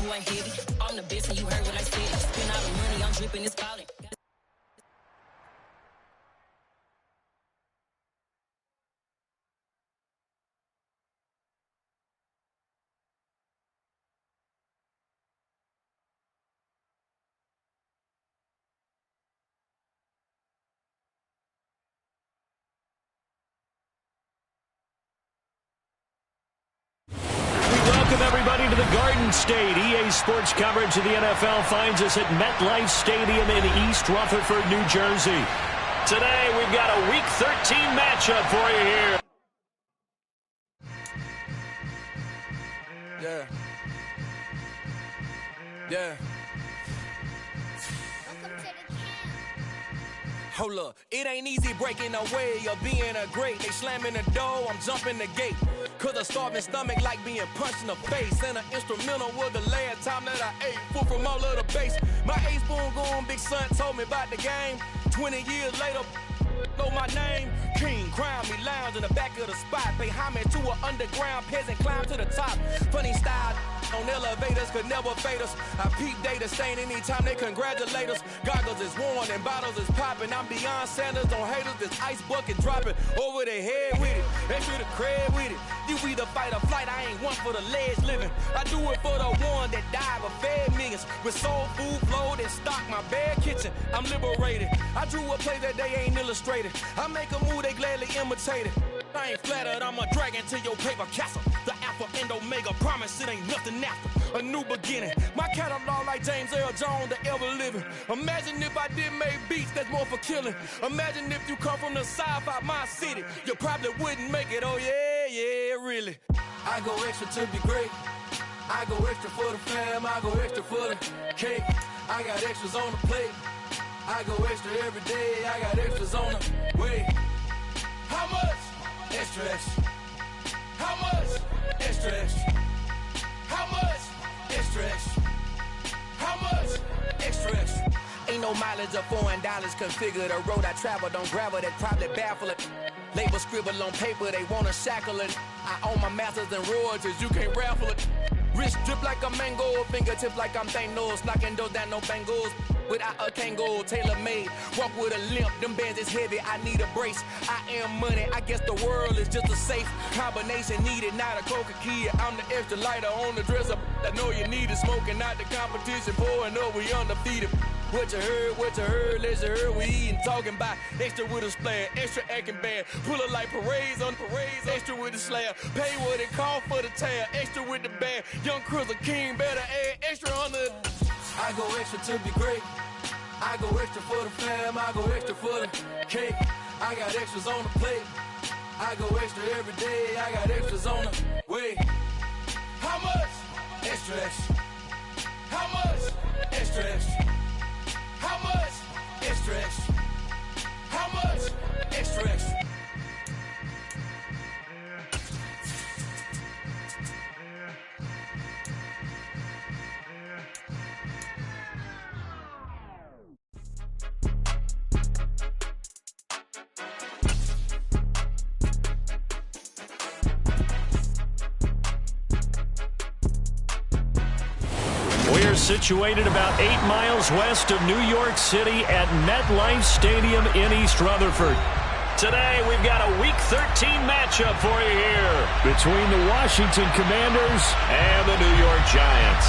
who I hit it. I'm the best and you heard what I said. Spend all the money, I'm dripping, it's falling. Welcome, everybody, to the Garden State. EA Sports coverage of the NFL finds us at MetLife Stadium in East Rutherford, New Jersey. Today, we've got a Week 13 matchup for you here. Yeah. Hold up, it ain't easy breaking away or being a great. They slamming the door, I'm jumping the gate. Cause a starving stomach like being punched in the face. And an instrumental was the last time that I ate food from all of the base. My ace boom going big son told me about the game. 20 years later, know my name. King, crown me, lounge in the back of the spot. Pay homage to an underground peasant, climb to the top. Funny style on elevators could never fade us. I peep data stain anytime they congratulate us. Goggles is worn and bottles is popping. I'm beyond Sanders on haters, this ice bucket dropping over their head with it. Extra the cred with it. You either fight or flight, I ain't one for the ledge living. I do it for the one that died but fed millions. With soul food flowed and stock my bad kitchen. I'm liberated. I drew a play that they ain't illustrated. I make a move, they gladly imitate it. I ain't flattered, I'm a dragon to your paper castle. The Alpha and Omega, promise it ain't nothing after. A new beginning. My catalog like James Earl Jones, the ever living. Imagine if I did make beats that's more for killing. Imagine if you come from the south out my city. You probably wouldn't make it, oh yeah, really. I go extra to be great. I go extra for the fam, I go extra for the cake. I got extras on the plate. I go extra every day, I got extras on the way. How much? Extra, extra. How much? Extra, extra. How much? Extra, extra. How much? Extra, extra. Ain't no mileage of $4 configure the road I travel. Don't gravel that probably baffle it. Label scribble on paper, they wanna shackle it. I own my masters and royalties, you can't raffle it. Wrist drip like a mango, fingertip like I'm Thanos. Knocking those down, no bangles. Without a Kango, tailor-made. Walk with a limp, them bands is heavy, I need a brace. I am money, I guess the world is just a safe combination needed, not a coca key. I'm the extra lighter on the dresser. I know you need it, smoking out the competition, pouring up, we undefeated. What you heard, let's heard, we eating, talking about extra with a splash, extra acting bad, pull it like parades on parades, extra with the slab, pay what it cost for the tab, extra with the band, young Chris a king, better add extra on the. I go extra to be great, I go extra for the fam, I go extra for the cake, I got extras on the plate, I go extra every day, I got extras on the way. How much? Extra, extra. How much? Extra, extra. How much? Extra, extra. How much? Extra, extra. We're situated about 8 miles west of New York City at MetLife Stadium in East Rutherford. Today, we've got a Week 13 matchup for you here between the Washington Commanders and the New York Giants.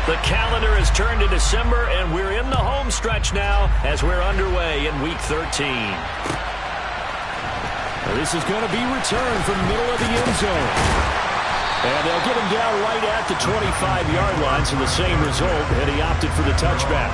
The calendar has turned to December, and we're in the home stretch now as we're underway in Week 13. This is going to be returned from the middle of the end zone. And they'll get him down right at the 25-yard line, so the same result, and he opted for the touchback.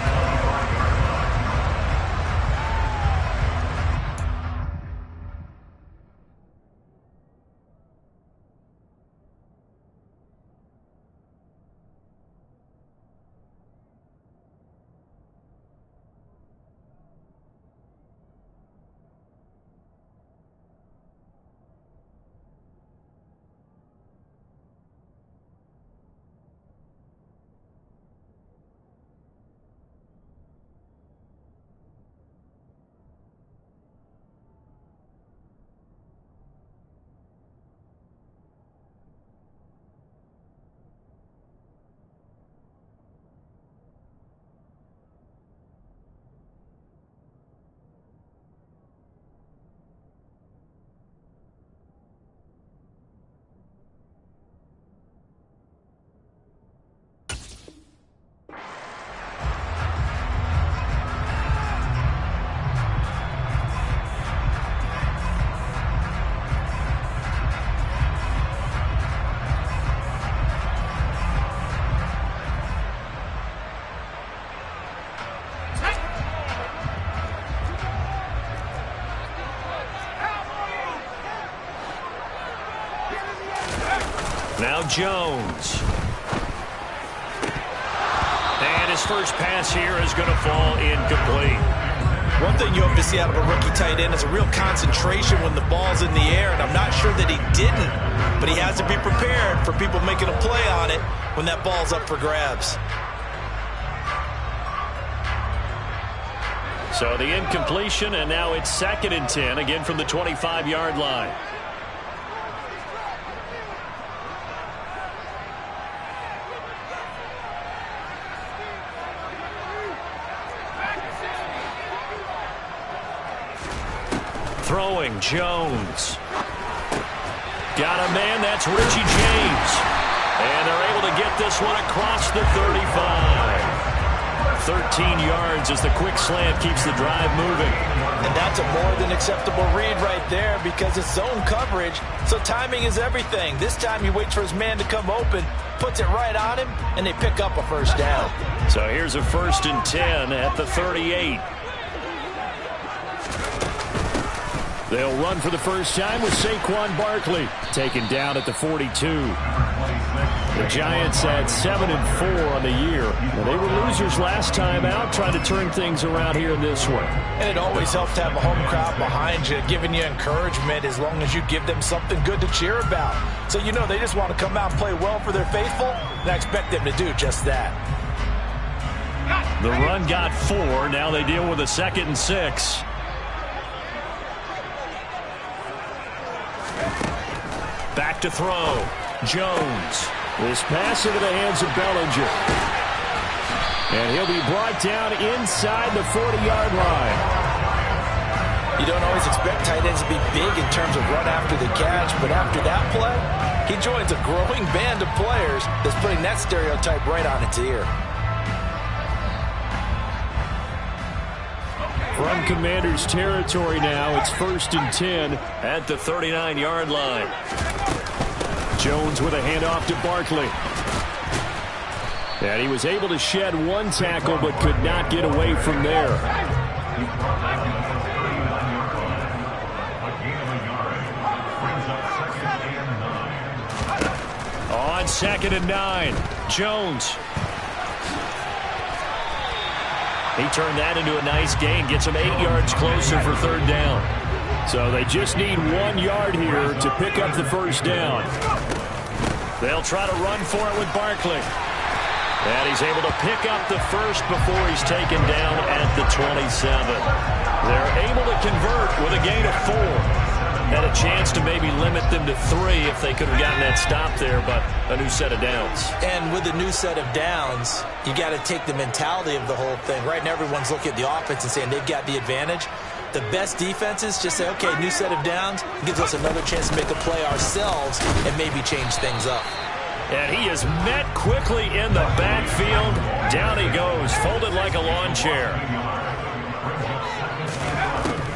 Now Jones. And his first pass here is going to fall incomplete. One thing you hope to see out of a rookie tight end is a real concentration when the ball's in the air, and I'm not sure that he didn't, but he has to be prepared for people making a play on it when that ball's up for grabs. So the incompletion, and now it's 2nd and 10, again from the 25-yard line. Throwing, Jones. Got a man, that's Richie James. And they're able to get this one across the 35. 13 yards as the quick slant keeps the drive moving. And that's a more than acceptable read right there because it's zone coverage, so timing is everything. This time he waits for his man to come open, puts it right on him, and they pick up a first down. So here's a 1st and 10 at the 38. They'll run for the first time with Saquon Barkley, taken down at the 42. The Giants at 7-4 on the year. Well, they were losers last time out, trying to turn things around here in this one. And it always helps to have a home crowd behind you, giving you encouragement as long as you give them something good to cheer about. So you know they just want to come out and play well for their faithful, and I expect them to do just that. The run got 4. Now they deal with a 2nd and 6. Back to throw. Jones. This pass into the hands of Bellinger. And he'll be brought down inside the 40-yard line. You don't always expect tight ends to be big in terms of run after the catch, but after that play, he joins a growing band of players that's putting that stereotype right on its ear. From Commanders territory now, it's 1st and 10 at the 39-yard line. Jones with a handoff to Barkley. And he was able to shed one tackle but could not get away from there. On 2nd and 9, Jones. He turned that into a nice gain, gets him 8 yards closer for 3rd down. So they just need 1 yard here to pick up the first down. They'll try to run for it with Barkley. And he's able to pick up the first before he's taken down at the 27. They're able to convert with a gain of 4. Had a chance to maybe limit them to 3 if they could have gotten that stop there, but a new set of downs. And with a new set of downs, you got to take the mentality of the whole thing. Right now everyone's looking at the offense and saying they've got the advantage. The best defenses just say, okay, new set of downs, gives us another chance to make a play ourselves and maybe change things up. And he is met quickly in the backfield. Down he goes, folded like a lawn chair.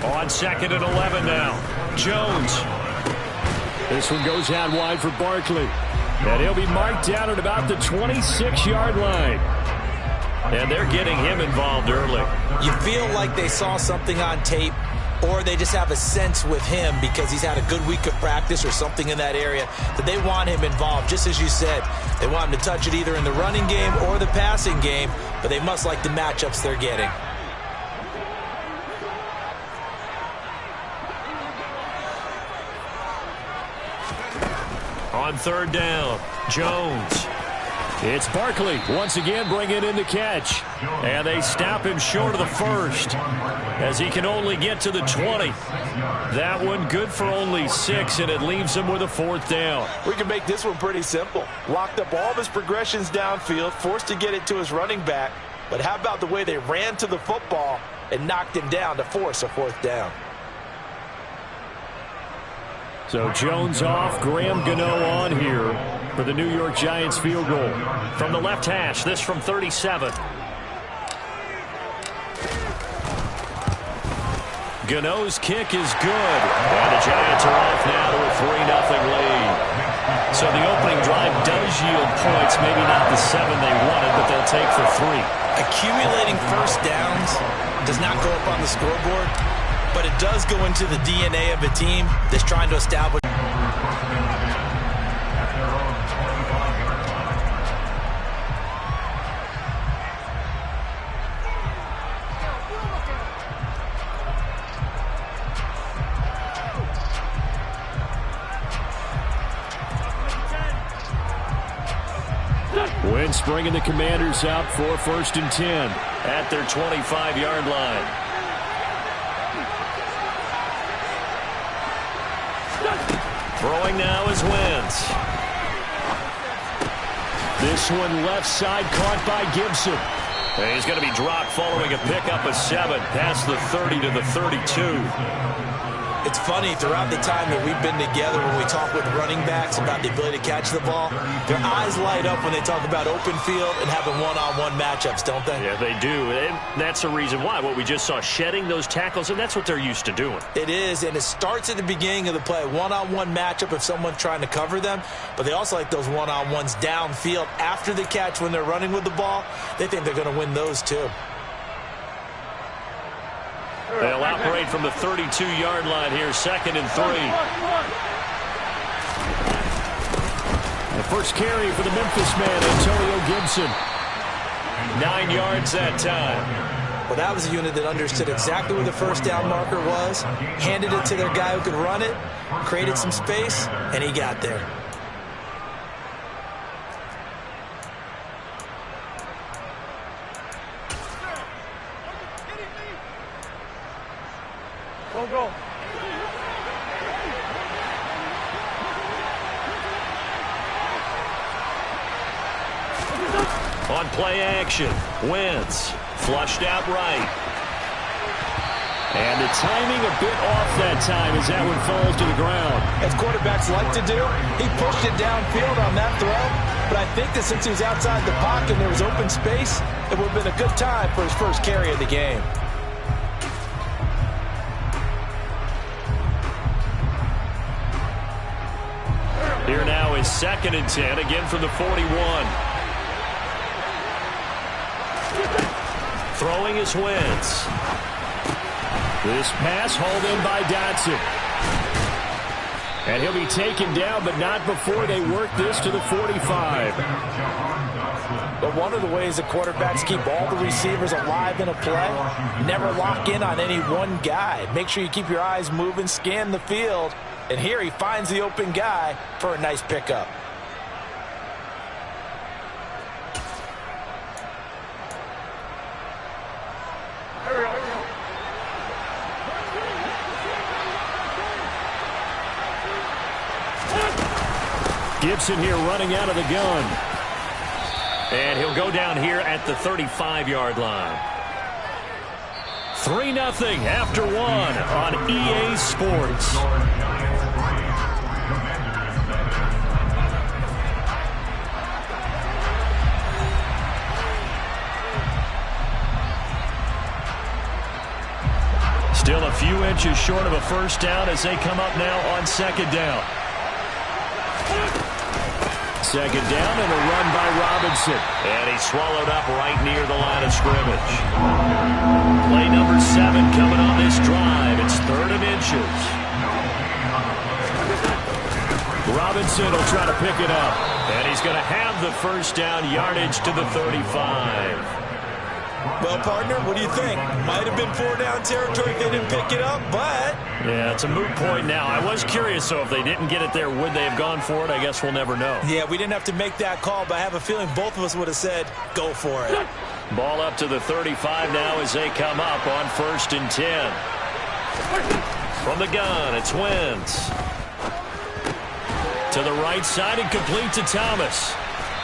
On 2nd and 11 now, Jones. This one goes out wide for Barkley. And he'll be marked down at about the 26-yard line. And they're getting him involved early. You feel like they saw something on tape, or they just have a sense with him because he's had a good week of practice or something in that area that they want him involved. Just as you said, they want him to touch it either in the running game or the passing game, but they must like the matchups they're getting. On 3rd down, Jones. It's Barkley once again bringing in the catch. And they stop him short of the first as he can only get to the 20. That one good for only 6, and it leaves him with a 4th down. We can make this one pretty simple. Locked up all of his progressions downfield, forced to get it to his running back. But how about the way they ran to the football and knocked him down to force a 4th down? So Jones off, Graham Gano on here for the New York Giants field goal. From the left hash, this from 37. Gano's kick is good. And the Giants are off now to a 3-0 lead. So the opening drive does yield points, maybe not the 7 they wanted, but they'll take the 3. Accumulating first downs does not go up on the scoreboard, but it does go into the DNA of a team that's trying to establish. bringing the Commanders out for 1st and 10 at their 25-yard line. Throwing now is Wentz. This one left side caught by Gibson. And he's going to be dropped following a pickup of 7 past the 30 to the 32. It's funny, throughout the time that we've been together when we talk with running backs about the ability to catch the ball, their eyes light up when they talk about open field and having one-on-one matchups, don't they? Yeah, they do. And that's the reason why. What we just saw, shedding those tackles, and that's what they're used to doing. It is, and it starts at the beginning of the play. One-on-one matchup if someone's trying to cover them, but they also like those one-on-ones downfield after the catch when they're running with the ball. They think they're going to win those too. They'll operate from the 32-yard line here, 2nd and 3. The first carry for the Memphis man, Antonio Gibson. 9 yards that time. Well, that was a unit that understood exactly where the first down marker was, handed it to their guy who could run it, created some space, and he got there. Go. On play action, Wentz flushed out right. And the timing a bit off that time as that one falls to the ground. As quarterbacks like to do, he pushed it downfield on that throw. But I think that since he was outside the pocket and there was open space, it would have been a good time for his first carry of the game. Here now is 2nd and 10, again from the 41. Throwing is Wentz. This pass hauled in by Dotson. And he'll be taken down, but not before they work this to the 45. But one of the ways the quarterbacks keep all the receivers alive in a play, never lock in on any one guy. Make sure you keep your eyes moving, scan the field. And here he finds the open guy for a nice pickup. Gibson here running out of the gun. And he'll go down here at the 35-yard line. 3-0 after 1 on EA Sports. Still a few inches short of a first down as they come up now on 2nd down. 2nd down and a run by Robinson. And he's swallowed up right near the line of scrimmage. Play number 7 coming on this drive. It's 3rd and inches. Robinson will try to pick it up. And he's going to have the first down, yardage to the 35. Well, partner, what do you think? Might have been 4-down territory if they didn't pick it up, but... Yeah, it's a moot point now. I was curious, so if they didn't get it there, would they have gone for it? I guess we'll never know. Yeah, we didn't have to make that call, but I have a feeling both of us would have said, go for it. Ball up to the 35 now as they come up on 1st and 10. From the gun, it's Wentz. To the right side and complete to Thomas.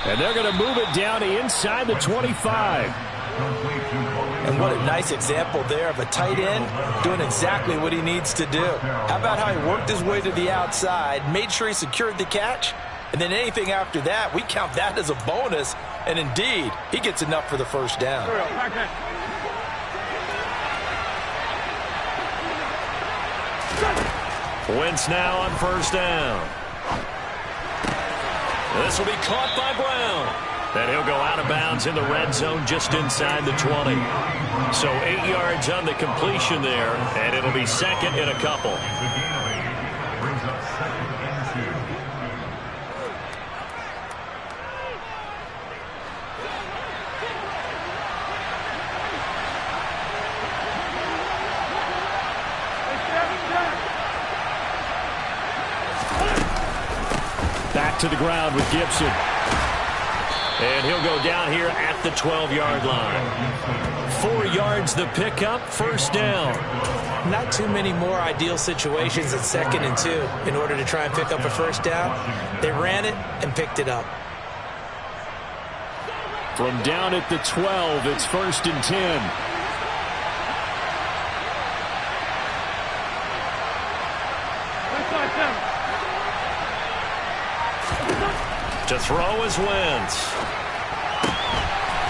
And they're going to move it down inside the 25. And what a nice example there of a tight end doing exactly what he needs to do. How about how he worked his way to the outside, made sure he secured the catch, and then anything after that, we count that as a bonus. And indeed, he gets enough for the first down. Wentz now on 1st down. This will be caught by Brown. And he'll go out of bounds in the red zone just inside the 20. So 8 yards on the completion there, and it'll be 2nd and a couple. Back to the ground with Gibson. And he'll go down here at the 12-yard line. 4 yards the pickup, first down. Not too many more ideal situations than 2nd and 2 in order to try and pick up a first down. They ran it and picked it up. From down at the 12, it's 1st and 10. To throw is Wentz.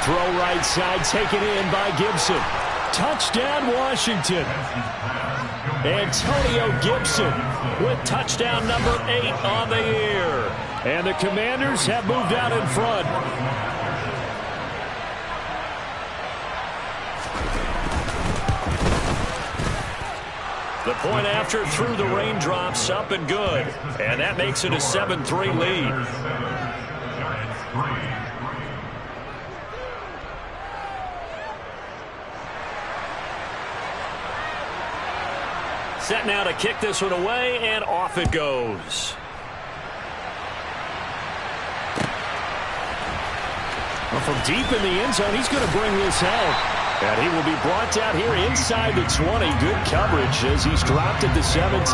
Throw right side, taken in by Gibson. Touchdown, Washington. Antonio Gibson with touchdown number 8 on the year. And the Commanders have moved out in front. The point after through the raindrops, up and good. And that makes it a 7-3 lead. Set now to kick this one away, and off it goes. Well, from deep in the end zone, he's going to bring this out. And he will be brought down here inside the 20. Good coverage as he's dropped at the 17.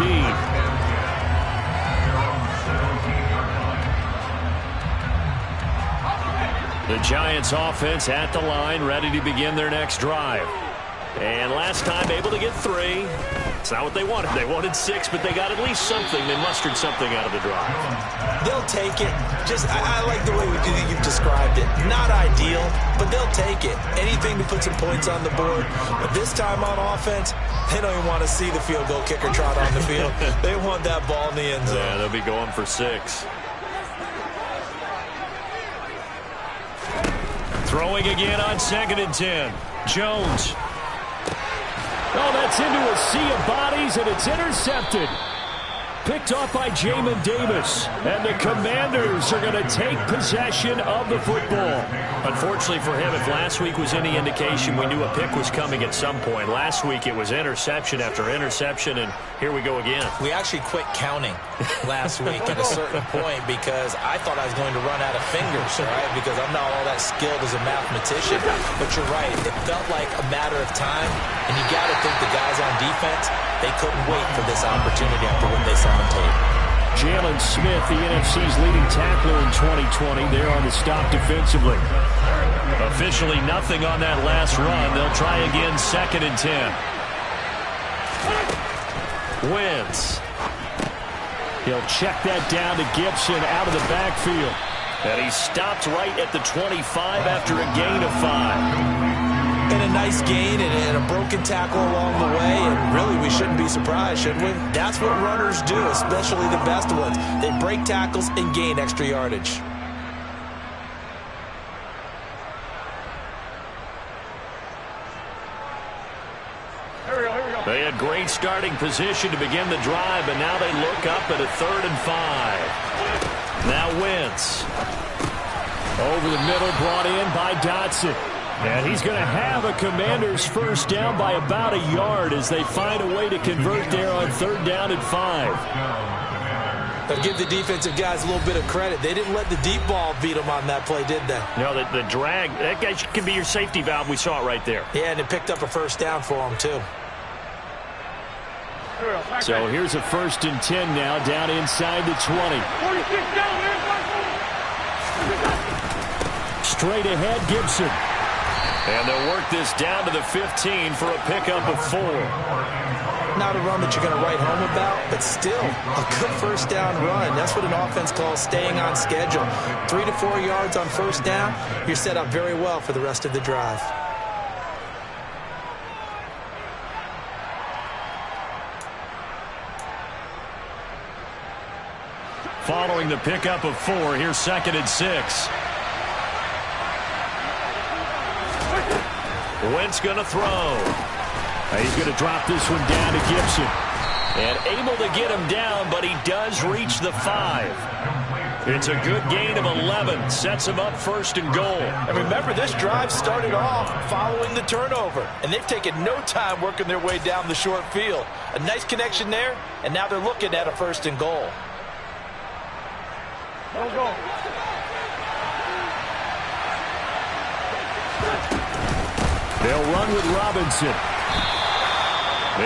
The Giants offense at the line, ready to begin their next drive. And last time able to get 3. It's not what they wanted. They wanted 6, but they got at least something. They mustered something out of the drive. They'll take it. I like the way you've described it. Not ideal, but they'll take it. Anything to put some points on the board. But this time on offense, they don't even want to see the field goal kicker trot on the field. They want that ball in the end zone. Yeah, they'll be going for 6. Throwing again on 2nd and 10. Jones. Oh, that's into a sea of bodies, and it's intercepted. Picked off by Jamin Davis. And the Commanders are going to take possession of the football. Unfortunately for him, if last week was any indication, we knew a pick was coming at some point. Last week it was interception after interception, and here we go again. We actually quit counting last week at a certain point because I thought I was going to run out of fingers, right? Because I'm not all that skilled as a mathematician. But you're right. It felt like a matter of time, and you got to think the guys on defense, they couldn't wait for this opportunity after what they saw on tape. Jalen Smith, the NFC's leading tackler in 2020, there on the stop defensively. Officially nothing on that last run. They'll try again, 2nd and 10. Wentz. He'll check that down to Gibson out of the backfield. And he stopped right at the 25 after a gain of 5. And a nice gain and a broken tackle along the way. And really, we shouldn't be surprised, should we? That's what runners do, especially the best ones. They break tackles and gain extra yardage. They had great starting position to begin the drive, but now they look up at a 3rd and 5. Now Wentz. Over the middle, brought in by Dotson. And he's going to have a Commanders first down by about a yard as they find a way to convert there on 3rd down and 5. But give the defensive guys a little bit of credit. They didn't let the deep ball beat them on that play, did they? No, the drag, that guy can be your safety valve. We saw it right there. Yeah, and it picked up a first down for them, too. So here's a 1st and 10 now, down inside the 20. Straight ahead, Gibson. And they'll work this down to the 15 for a pickup of 4. Not a run that you're going to write home about, but still a good first down run. That's what an offense calls staying on schedule. 3 to 4 yards on first down, you're set up very well for the rest of the drive. Following the pickup of 4, here's 2nd and 6. Wentz going to throw. He's going to drop this one down to Gibson. And able to get him down, but he does reach the 5. It's a good gain of 11. Sets him up 1st and goal. And remember, this drive started off following the turnover. And they've taken no time working their way down the short field. A nice connection there, and now they're looking at a 1st and goal. They'll run with Robinson.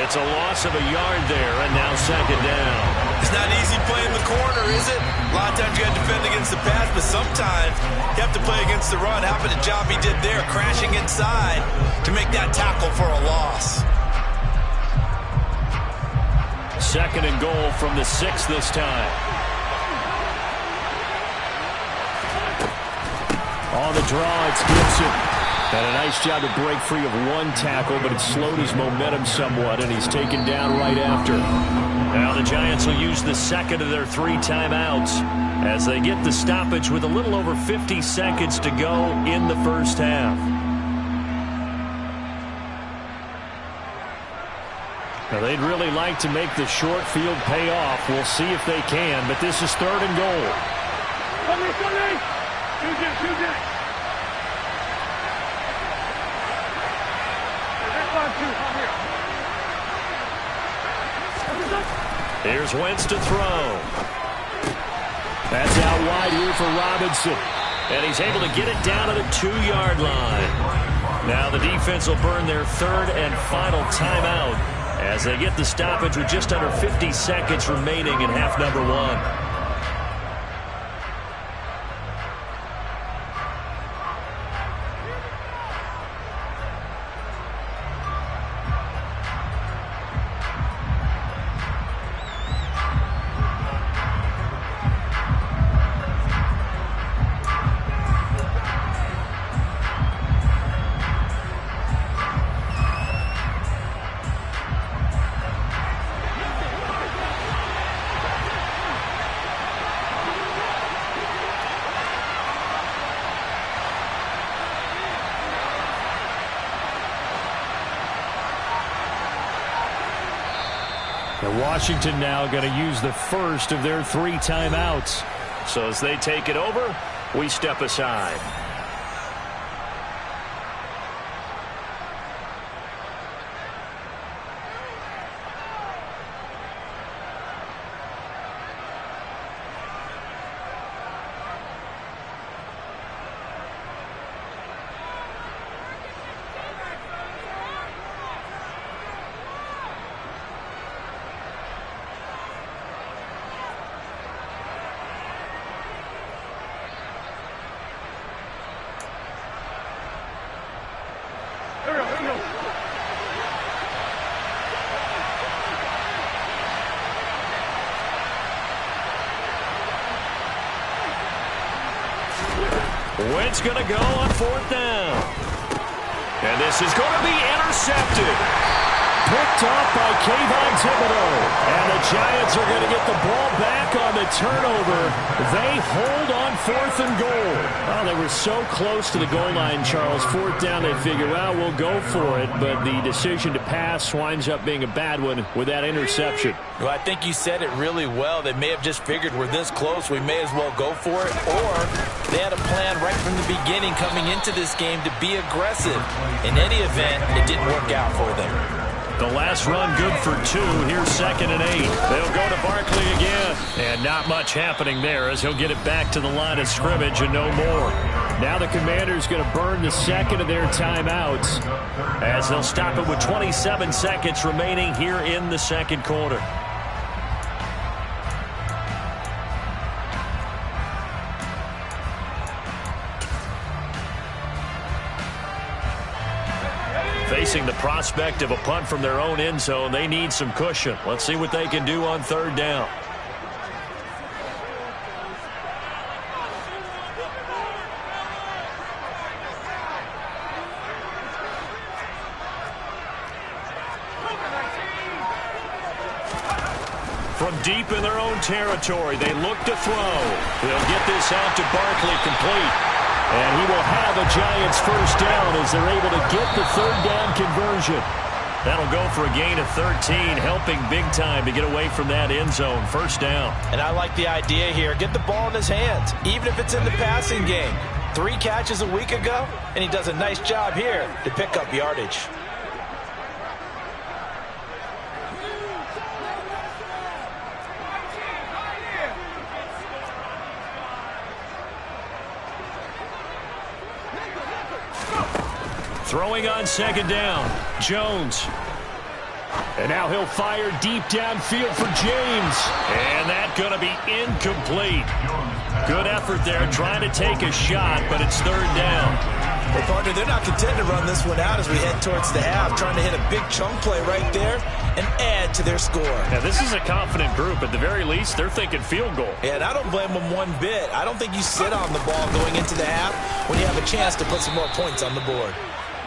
It's a loss of a yard there, and now second down. It's not easy playing the corner, is it? A lot of times you got to defend against the pass, but sometimes you have to play against the run. How about the job he did there, crashing inside to make that tackle for a loss? Second and goal from the 6 this time. On the draw, it's Gibson. And a nice job to break free of one tackle, but it slowed his momentum somewhat, and he's taken down right after. Now the Giants will use the second of their 3 timeouts as they get the stoppage with a little over 50 seconds to go in the first half. Now they'd really like to make the short field pay off. We'll see if they can, but this is third and goal. Here's Wentz to throw. That's out wide here for Robinson. And he's able to get it down to the 2-yard line. Now the defense will burn their third and final timeout as they get the stoppage with just under 50 seconds remaining in half number 1. Washington now going to use the first of their 3 timeouts. So as they take it over, we step aside. Wentz going to go on 4th down. And this is going to be intercepted. Picked off by Kayvon Thibodeau. And the Giants are going to get the ball back on the turnover. They hold on 4th and goal. Well, they were so close to the goal line, Charles. 4th down, they figure, well, we'll go for it. But the decision to pass winds up being a bad one with that interception. Well, I think you said it really well. They may have just figured we're this close, we may as well go for it. Or they had a plan right from the beginning coming into this game to be aggressive. In any event, it didn't work out for them. The last run good for 2. Here's 2nd and 8. They'll go to Barkley again. And not much happening there as he'll get it back to the line of scrimmage and no more. Now the Commanders going to burn the second of their timeouts as they'll stop it with 27 seconds remaining here in the second quarter. Facing the prospect of a punt from their own end zone, they need some cushion. Let's see what they can do on 3rd down. From deep in their own territory, they look to throw. They'll get this out to Barkley complete. And he will have a Giants first down as they're able to get the 3rd down conversion. That'll go for a gain of 13, helping big time to get away from that end zone. First down. And I like the idea here. Get the ball in his hands, even if it's in the passing game. 3 catches a week ago, and he does a nice job here to pick up yardage. Throwing on second down. Jones. And now he'll fire deep downfield for James. And that's going to be incomplete. Good effort there trying to take a shot, but it's third down. Well, partner, they're not content to run this one out as we head towards the half, trying to hit a big chunk play right there and add to their score. Now, this is a confident group. At the very least, they're thinking field goal. Yeah, and I don't blame them one bit. I don't think you sit on the ball going into the half when you have a chance to put some more points on the board.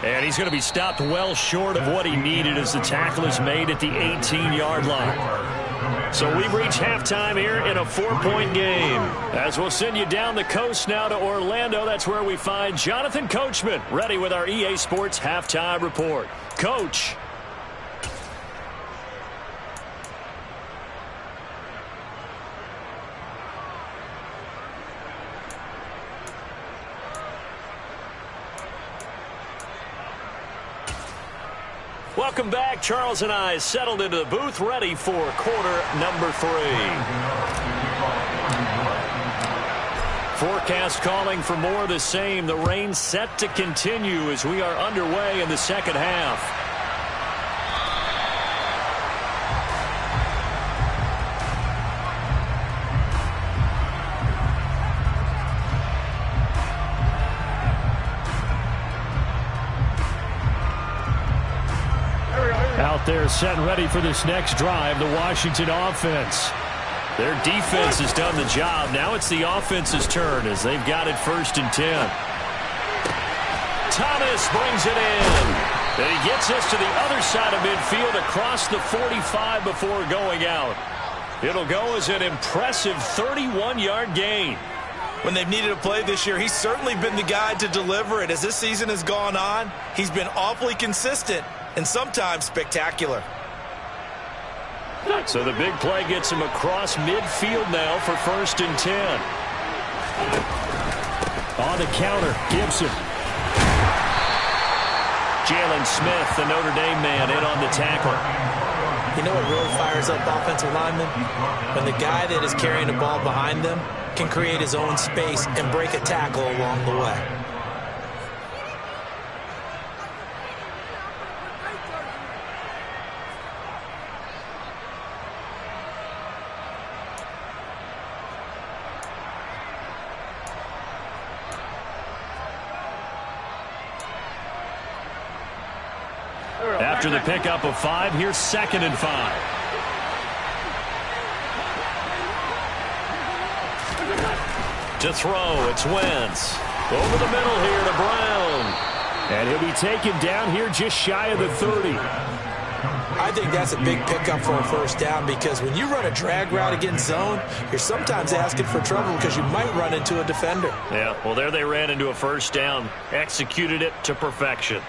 And he's going to be stopped well short of what he needed as the tackle is made at the 18-yard line. So we've reached halftime here in a 4-point game. As we'll send you down the coast now to Orlando, that's where we find Jonathan Coachman ready with our EA Sports Halftime Report. Coach. Welcome back. Charles and I settled into the booth, ready for quarter number 3. Forecast calling for more of the same. The rain set to continue as we are underway in the second half. Out there set and ready for this next drive, the Washington offense. Their defense has done the job. Now it's the offense's turn as they've got it 1st and 10. Thomas brings it in. And he gets us to the other side of midfield across the 45 before going out. It'll go as an impressive 31-yard gain. When they've needed a play this year, he's certainly been the guy to deliver it. As this season has gone on, he's been awfully consistent and sometimes spectacular. So the big play gets him across midfield now for 1st and 10. On the counter, Gibson. Jalen Smith, the Notre Dame man, in on the tackle. You know what really fires up offensive linemen? When the guy that is carrying the ball behind them can create his own space and break a tackle along the way. After the pickup of 5, here's 2nd and 5. To throw, it's Wentz. Over the middle here to Brown. And he'll be taken down here just shy of the 30. I think that's a big pickup for a 1st down because when you run a drag route against zone, you're sometimes asking for trouble because you might run into a defender. Yeah, well, there they ran into a 1st down. Executed it to perfection.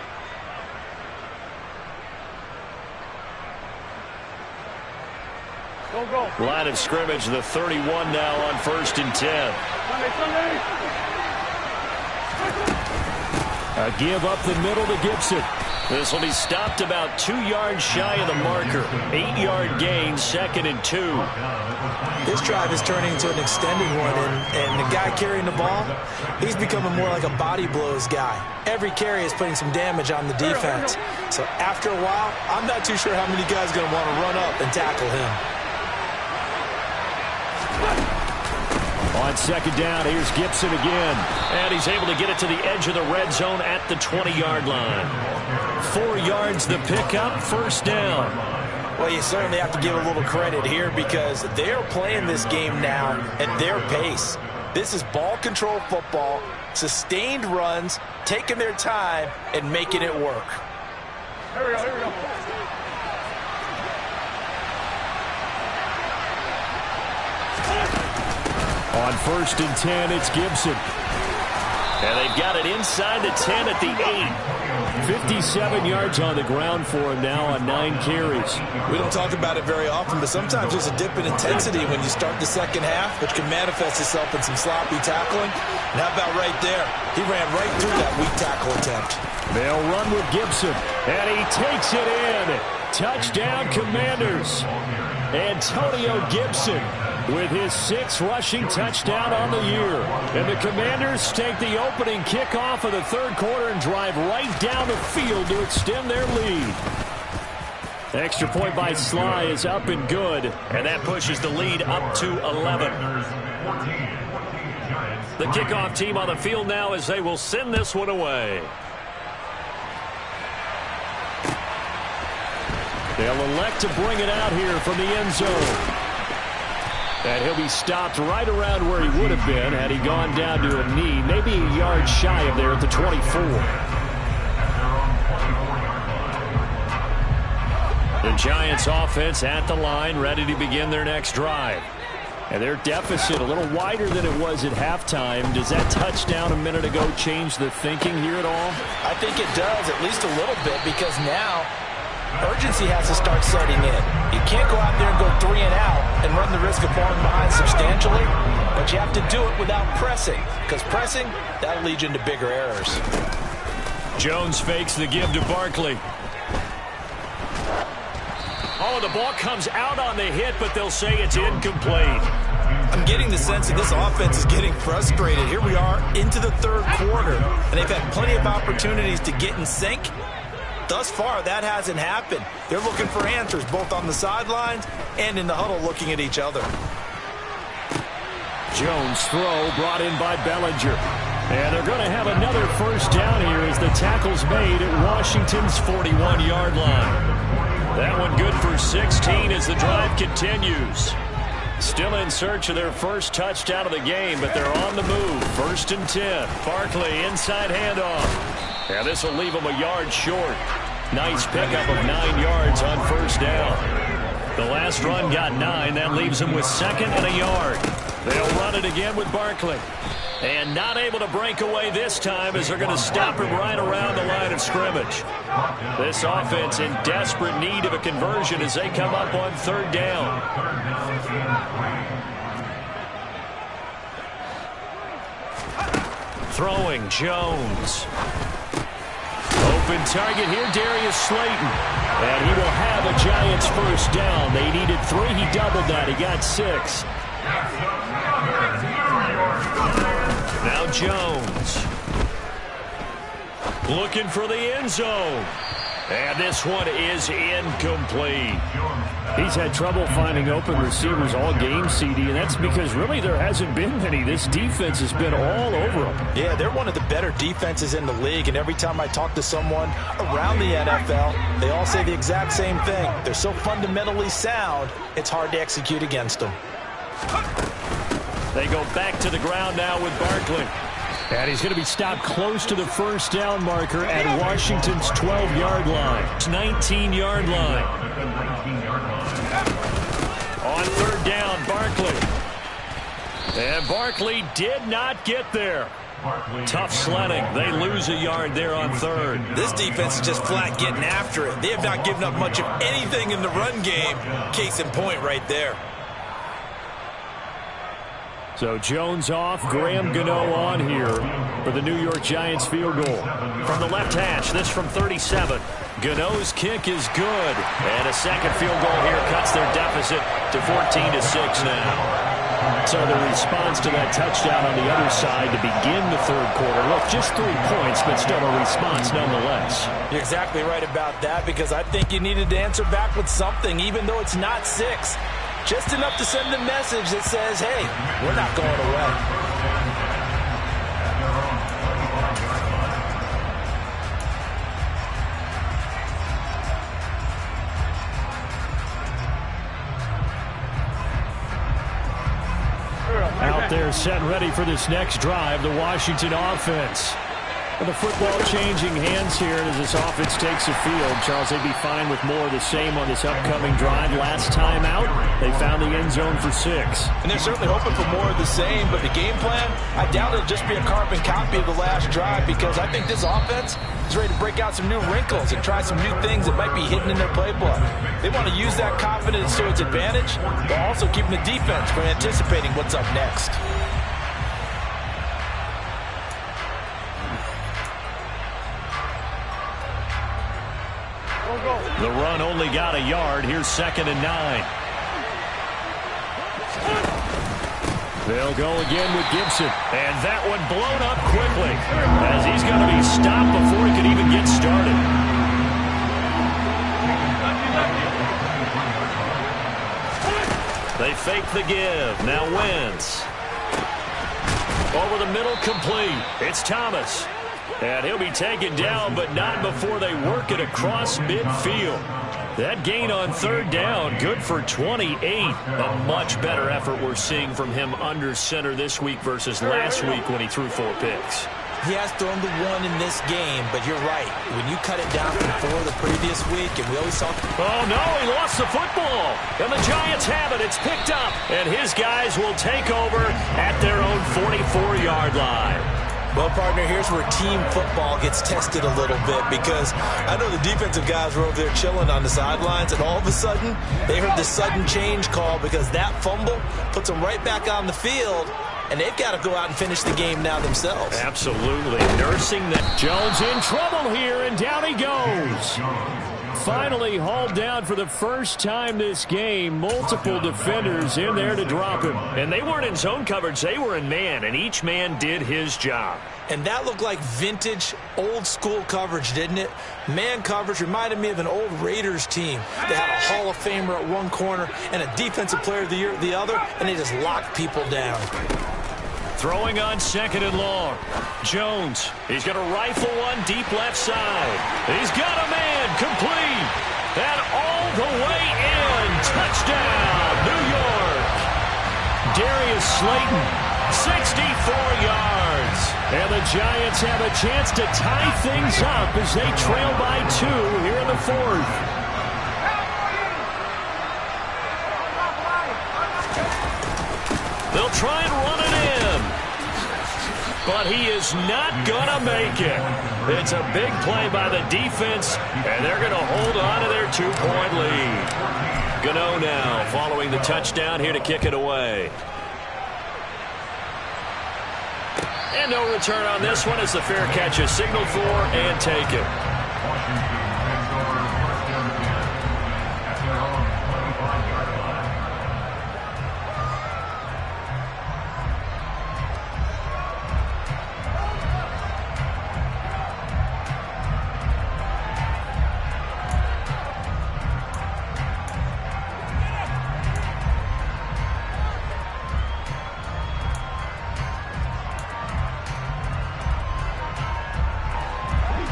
Line of scrimmage, the 31 now on 1st and 10. A give up the middle to Gibson. This will be stopped about 2 yards shy of the marker. 8-yard gain, 2nd and 2. This drive is turning into an extended one, and the guy carrying the ball, he's becoming more like a body blows guy. Every carry is putting some damage on the defense. So after a while, I'm not too sure how many guys are going to want to run up and tackle him. On 2nd down, here's Gibson again. And he's able to get it to the edge of the red zone at the 20-yard line. 4 yards the pickup, 1st down. Well, you certainly have to give a little credit here because they're playing this game now at their pace. This is ball control football, sustained runs, taking their time, and making it work. Here we go. On 1st and 10, it's Gibson. And they've got it inside the 10 at the 8. 57 yards on the ground for him now on 9 carries. We don't talk about it very often, but sometimes there's a dip in intensity when you start the second half, which can manifest itself in some sloppy tackling. And how about right there? He ran right through that weak tackle attempt. They'll run with Gibson, and he takes it in. Touchdown, Commanders. Antonio Gibson with his 6th rushing touchdown on the year. And the Commanders take the opening kickoff of the third quarter and drive right down the field to extend their lead. Extra point by Sly is up and good, and that pushes the lead up to 11. The kickoff team on the field now as they will send this one away. They'll elect to bring it out here from the end zone. And he'll be stopped right around where he would have been had he gone down to a knee, maybe a yard shy of there at the 24. The Giants offense at the line, ready to begin their next drive. And their deficit a little wider than it was at halftime. Does that touchdown a minute ago change the thinking here at all? I think it does, at least a little bit, because now urgency has to start setting in. You can't go out there and go 3 and out and run the risk of falling behind substantially, but you have to do it without pressing, because pressing, that'll lead you into bigger errors. Jones fakes the give to Barkley. Oh, the ball comes out on the hit, but they'll say it's incomplete. I'm getting the sense that this offense is getting frustrated. Here we are into the third quarter, and they've had plenty of opportunities to get in sync. Thus far, that hasn't happened. They're looking for answers both on the sidelines and in the huddle looking at each other. Jones' throw brought in by Bellinger. And they're going to have another first down here as the tackle's made at Washington's 41-yard line. That one good for 16 as the drive continues. Still in search of their first touchdown of the game, but they're on the move. 1st and 10. Barkley inside handoff. And this will leave them a yard short. Nice pickup of 9 yards on first down. The last run got 9. That leaves them with 2nd and a yard. They'll run it again with Barkley. And not able to break away this time as they're going to stop him right around the line of scrimmage. This offense in desperate need of a conversion as they come up on 3rd down. Throwing Jones. Open target here, Darius Slayton. And he will have a Giants first down. They needed 3. He doubled that. He got 6. Now Jones. Looking for the end zone. And this one is incomplete. He's had trouble finding open receivers all game, CD, and that's because really there hasn't been many. This defense has been all over them. Yeah, they're one of the better defenses in the league, and every time I talk to someone around the NFL, they all say the exact same thing. They're so fundamentally sound, it's hard to execute against them. They go back to the ground now with Barkley. And he's going to be stopped close to the first down marker at Washington's 12-yard line. 19-yard line. On 3rd down, Barkley. And Barkley did not get there. Tough sledding. They lose a yard there on 3rd. This defense is just flat getting after it. They have not given up much of anything in the run game. Case in point right there. So Jones off, Graham Gano on here for the New York Giants field goal. From the left hash, this from 37. Gano's kick is good. And a second field goal here cuts their deficit to 14-6 now. So the response to that touchdown on the other side to begin the third quarter. Look, just 3 points, but still a response nonetheless. You're exactly right about that, because I think you needed to answer back with something, even though it's not 6. Just enough to send a message that says, hey, we're not going away. Out there set ready for this next drive, the Washington offense. With the football changing hands here as this offense takes the field. Charles, they'd be fine with more of the same on this upcoming drive. Last time out, they found the end zone for 6. And they're certainly hoping for more of the same, but the game plan, I doubt it'll just be a carbon copy of the last drive, because I think this offense is ready to break out some new wrinkles and try some new things that might be hidden in their playbook. They want to use that confidence to its advantage, while also keeping the defense from anticipating what's up next. The run only got a yard. Here's 2nd and 9. They'll go again with Gibson. And that one blown up quickly as he's going to be stopped before he could even get started. They fake the give. Now Wentz. Over the middle, complete. It's Thomas. And he'll be taken down, but not before they work it across midfield. That gain on 3rd down, good for 28. A much better effort we're seeing from him under center this week versus last week when he threw 4 picks. He has thrown the 1 in this game, but you're right. When you cut it down from 4 the previous week, and we always saw... Oh, no, he lost the football. And the Giants have it. It's picked up. And his guys will take over at their own 44-yard line. Well, partner, here's where team football gets tested a little bit because I know the defensive guys were over there chilling on the sidelines, and all of a sudden, they heard the sudden change call because that fumble puts them right back on the field, and they've got to go out and finish the game now themselves. Absolutely. Nursing that. Jones in trouble here, and down he goes. Finally hauled down for the first time this game. Multiple defenders in there to drop him. And they weren't in zone coverage. They were in man, and each man did his job. And that looked like vintage, old-school coverage, didn't it? Man coverage reminded me of an old Raiders team. They had a Hall of Famer at one corner and a Defensive Player of the Year at the other, and they just locked people down. Throwing on 2nd and long. Jones, he's going to rifle one deep left side. He's got a man, complete. And all the way in. Touchdown, New York. Darius Slayton, 64 yards. And the Giants have a chance to tie things up as they trail by 2 here in the 4th. They'll try and run it in. But he is not going to make it. It's a big play by the defense, and they're going to hold on to their 2-point lead. Gano now following the touchdown here to kick it away. And no return on this one as the fair catch is signaled for and taken.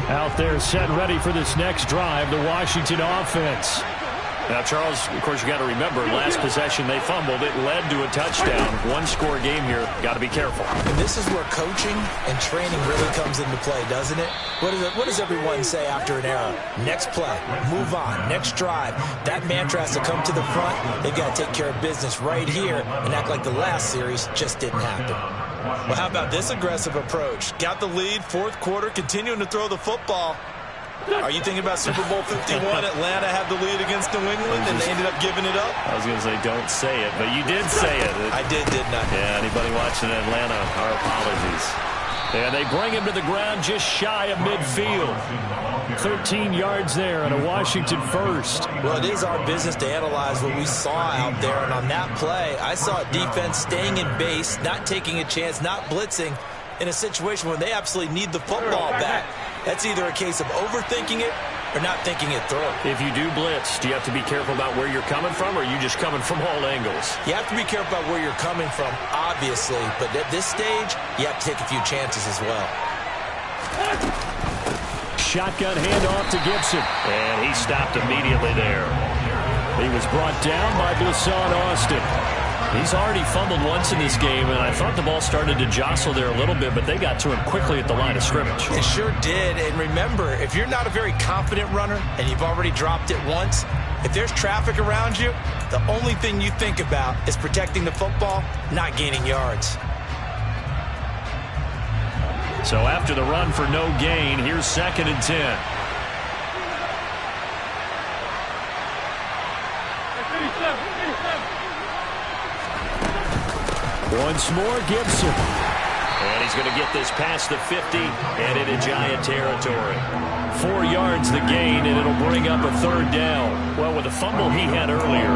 Out there set and ready for this next drive, the Washington offense. Now, Charles, of course, you got to remember, last possession they fumbled. It led to a touchdown. 1-score game here. Got to be careful. And this is where coaching and training really comes into play, doesn't it? What does everyone say after an error? Next play, move on, next drive. That mantra has to come to the front. They've got to take care of business right here and act like the last series just didn't happen. Well, how about this aggressive approach? Got the lead, 4th quarter, continuing to throw the football. Are you thinking about Super Bowl 51? Atlanta had the lead against New England, and they ended up giving it up? I was going to say don't say it, but you did say it. I did, didn't I? Yeah, anybody watching Atlanta, our apologies. And they bring him to the ground just shy of midfield. 13 yards there and a Washington first. Well, it is our business to analyze what we saw out there. And on that play, I saw a defense staying in base, not taking a chance, not blitzing in a situation when they absolutely need the football back. That's either a case of overthinking it or not thinking it through. If you do blitz, do you have to be careful about where you're coming from, or are you just coming from all angles? You have to be careful about where you're coming from, obviously. But at this stage, you have to take a few chances as well. Shotgun handoff to Gibson. And he stopped immediately there. He was brought down by Blasson Austin. He's already fumbled once in this game, and I thought the ball started to jostle there a little bit, but they got to him quickly at the line of scrimmage. It sure did. And remember, if you're not a very confident runner and you've already dropped it once, if there's traffic around you, the only thing you think about is protecting the football, not gaining yards. So after the run for no gain, here's 2nd and 10. Once more, Gibson. And he's going to get this past the 50 and into Giant territory. 4 yards the gain, and it'll bring up a third down. Well, with the fumble he had earlier,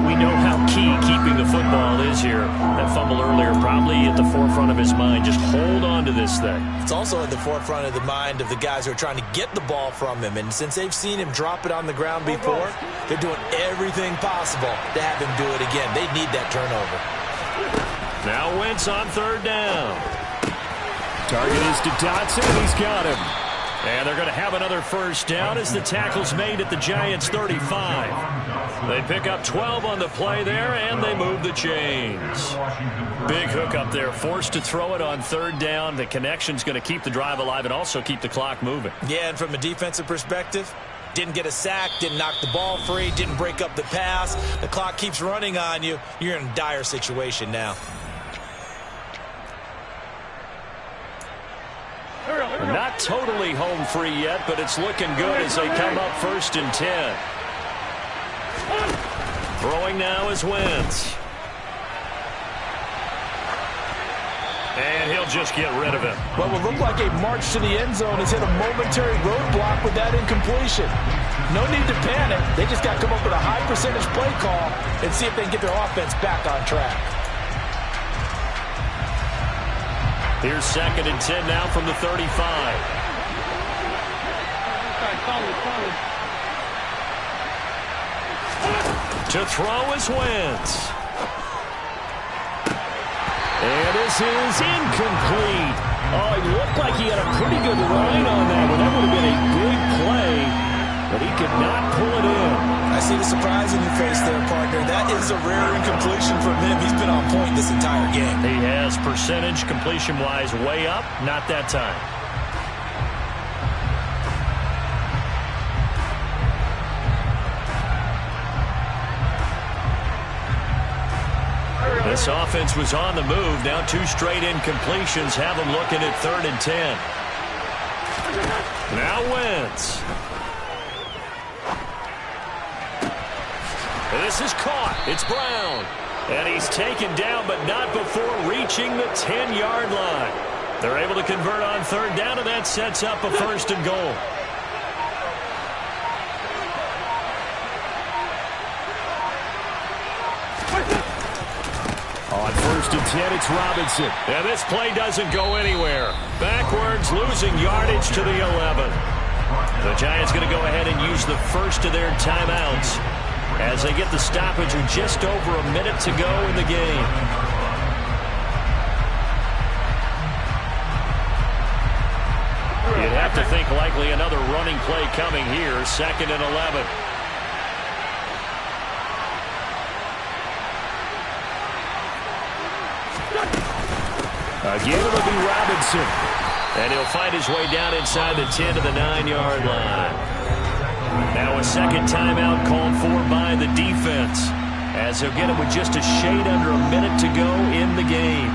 we know how key keeping the football is here. That fumble earlier probably at the forefront of his mind. Just hold on to this thing. It's also at the forefront of the mind of the guys who are trying to get the ball from him. And since they've seen him drop it on the ground before, they're doing everything possible to have him do it again. They need that turnover. Now Wentz on third down. Target is to Dotson, and he's got him. And they're going to have another first down as the tackle's made at the Giants' 35. They pick up 12 on the play there, and they move the chains. Big hook up there, forced to throw it on third down. The connection's going to keep the drive alive and also keep the clock moving. Yeah, and from a defensive perspective, didn't get a sack, didn't knock the ball free, didn't break up the pass. The clock keeps running on you. You're in a dire situation now. Not totally home free yet, but it's looking good as they come up 1st and 10. Throwing now is Wentz. And he'll just get rid of it. Well, it looked like a march to the end zone has hit a momentary roadblock with that incompletion. No need to panic. They just got to come up with a high percentage play call and see if they can get their offense back on track. Here's 2nd and 10 now from the 35. To throw is Wentz. And this is incomplete. Oh, it looked like he had a pretty good line on that one. That would have been a big play, but he could not pull it in. I see the surprise in your face there, partner. That is a rare incompletion from him. He's been on point this entire game. He has percentage completion-wise way up. Not that time. This offense was on the move. Now 2 straight incompletions have them looking at 3rd and 10. Now Wentz. This is caught. It's Brown. And he's taken down, but not before reaching the 10-yard line. They're able to convert on third down, and that sets up a 1st and goal. On 1st and 10, it's Robinson. And this play doesn't go anywhere. Backwards, losing yardage to the 11. The Giants going to go ahead and use the first of their timeouts as they get the stoppage with just over a minute to go in the game. You'd have to think likely another running play coming here. 2nd and 11. Again, it'll be Robinson. And he'll find his way down inside the 10 to the 9-yard line. Now a second timeout called for by the defense, as they'll get it with just a shade under a minute to go in the game.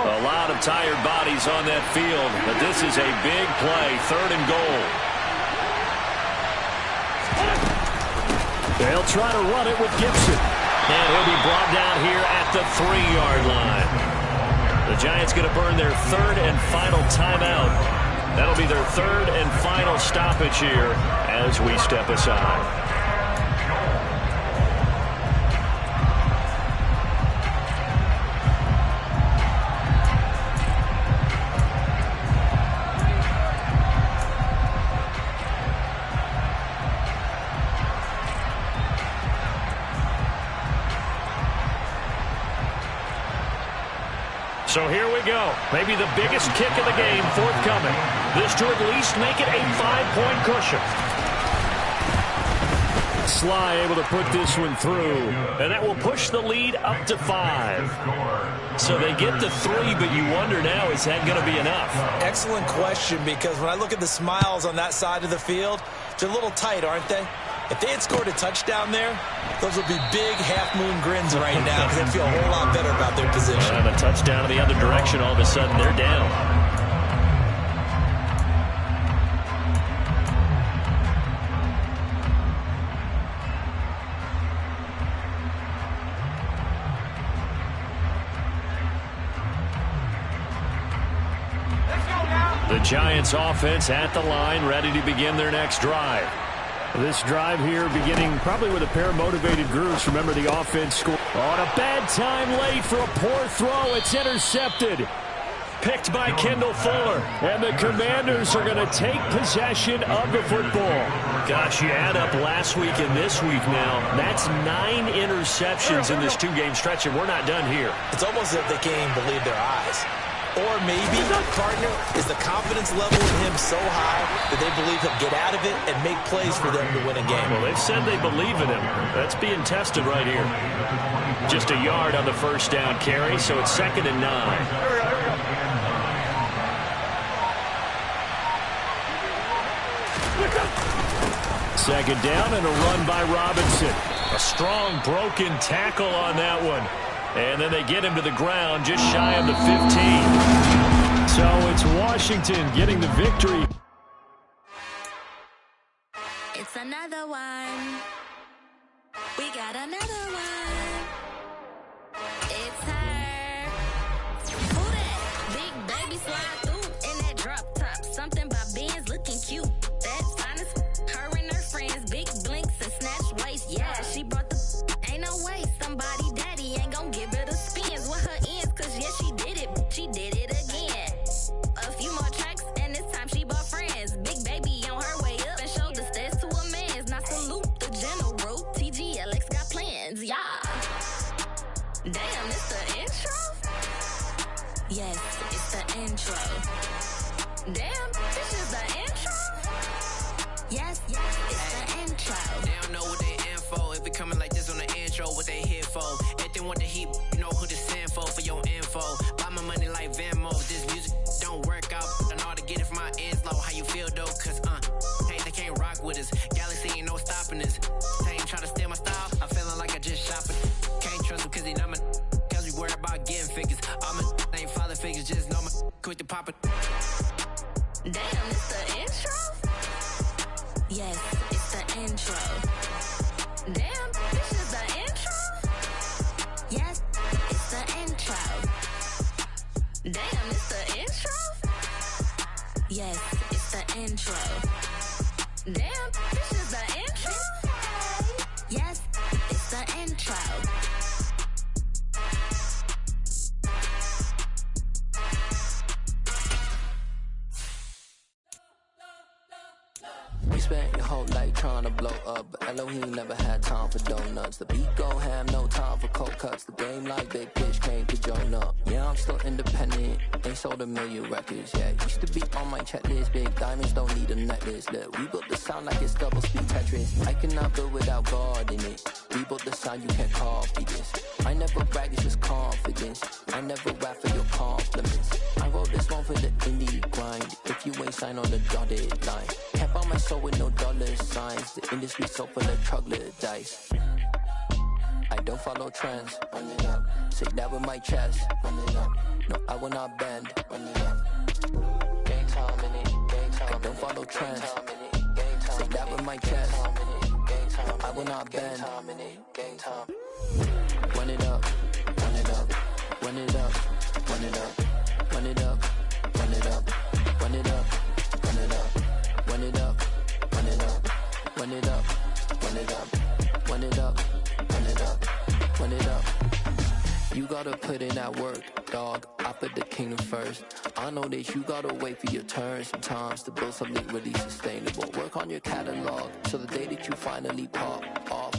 A lot of tired bodies on that field, but this is a big play, 3rd and goal. They'll try to run it with Gibson. And he'll be brought down here at the 3-yard line. The Giants going to burn their 3rd and final timeout. That'll be their 3rd and final stoppage here as we step aside. So here we go. Maybe the biggest kick of the game forthcoming. This to at least make it a 5-point cushion. Sly able to put this one through. And that will push the lead up to 5. So they get the 3, but you wonder now, is that going to be enough? Excellent question, because when I look at the smiles on that side of the field, they're a little tight, aren't they? If they had scored a touchdown there, those would be big half-moon grins right now because they'd feel a whole lot better about their position. And a touchdown in the other direction, all of a sudden they're down. Giants offense at the line, ready to begin their next drive. This drive here beginning probably with a pair of motivated groups. Remember, the offense scored on a bad time late for a poor throw. It's intercepted. Picked by Kendall Fuller. And the Commanders are going to take possession of the football. Gosh, you add up last week and this week now. That's 9 interceptions in this 2-game stretch, and we're not done here. It's almost as if they can't even believe their eyes. Or maybe, partner, is the confidence level in him so high that they believe he'll get out of it and make plays for them to win a game. Well, they've said they believe in him. That's being tested right here. Just a yard on the first down carry, so it's 2nd and 9. Second down and a run by Robinson. A strong broken tackle on that one. And then they get him to the ground just shy of the 15. So it's Washington getting the victory. It's another one. We got another one. It's her. Who that? Big baby slide through in that drop top. Something by Benz looking cute. That's honest. Her and her friends, big blinks and snatch waist. Yeah, she brought the. Ain't no way somebody daddy ain't gon' give her the spins with her ends. Cause yeah, she did it. She did it again. A few more tracks and this time she bought friends. Big baby on her way up and showed the stairs to a man's. Now salute the general. TGLX got plans, yeah. Damn, it's the intro? Yes, it's the intro. Damn, this is the intro? Yes, it's the intro. They don't know what they in for. If it coming like this on the intro, what they here for? If they want the heat, you know who to send for your info. Buy my money like Venmo. This music don't work out. I know how to get it from my ends low. How you feel though? Cause hey, they can't rock with us. Galaxy ain't no stopping us. They ain't try to steal my style. I'm feeling like I just shopping. Can't trust them cause they not my. Cause we worried about getting figures. All my ain't father figures. Just know my quick to pop it. Damn, it's the intro? Yes, it's the intro. Damn, this is the intro? Yes, it's the intro. Damn, it's the intro? Yes, it's the intro. Damn, this is the intro? Yes, it's the intro. We spent your whole life trying to blow up, but Elohim never had time for donuts. The beat gon' have no time for cold cuts. The game like Big Pitch came to join up. Yeah, I'm still independent, ain't sold a million records yet. Used to be on my checklist, big diamonds don't need a necklace. Look, we built the sound like it's double speed Tetris. I cannot build without God in it. We built the sound, you can't copy this. I never brag, it's just confidence. I never rap for your compliments. I wrote this one for the indie grind. If you ain't signed on the dotted line, can't buy my soul with no dollar signs. The industry so full of troglodytes. I don't follow trends. Run it up. Say that with my chest. Run it up. No, I will not bend. Run it up. Game time in it. Game time. I don't follow trends. Say that with my chest. I will not bend. Game time. Run it up. Run it up. Run it up. Run it up. Run it up. Run it up. Run it up. Run it up. Run it up. Run it up. Run it up. Run it up. Run it up. Run it up. Run it up. You gotta put in that work, dog. I put the kingdom first. I know that you gotta wait for your turn sometimes to build something really sustainable. Work on your catalog so the day that you finally pop off,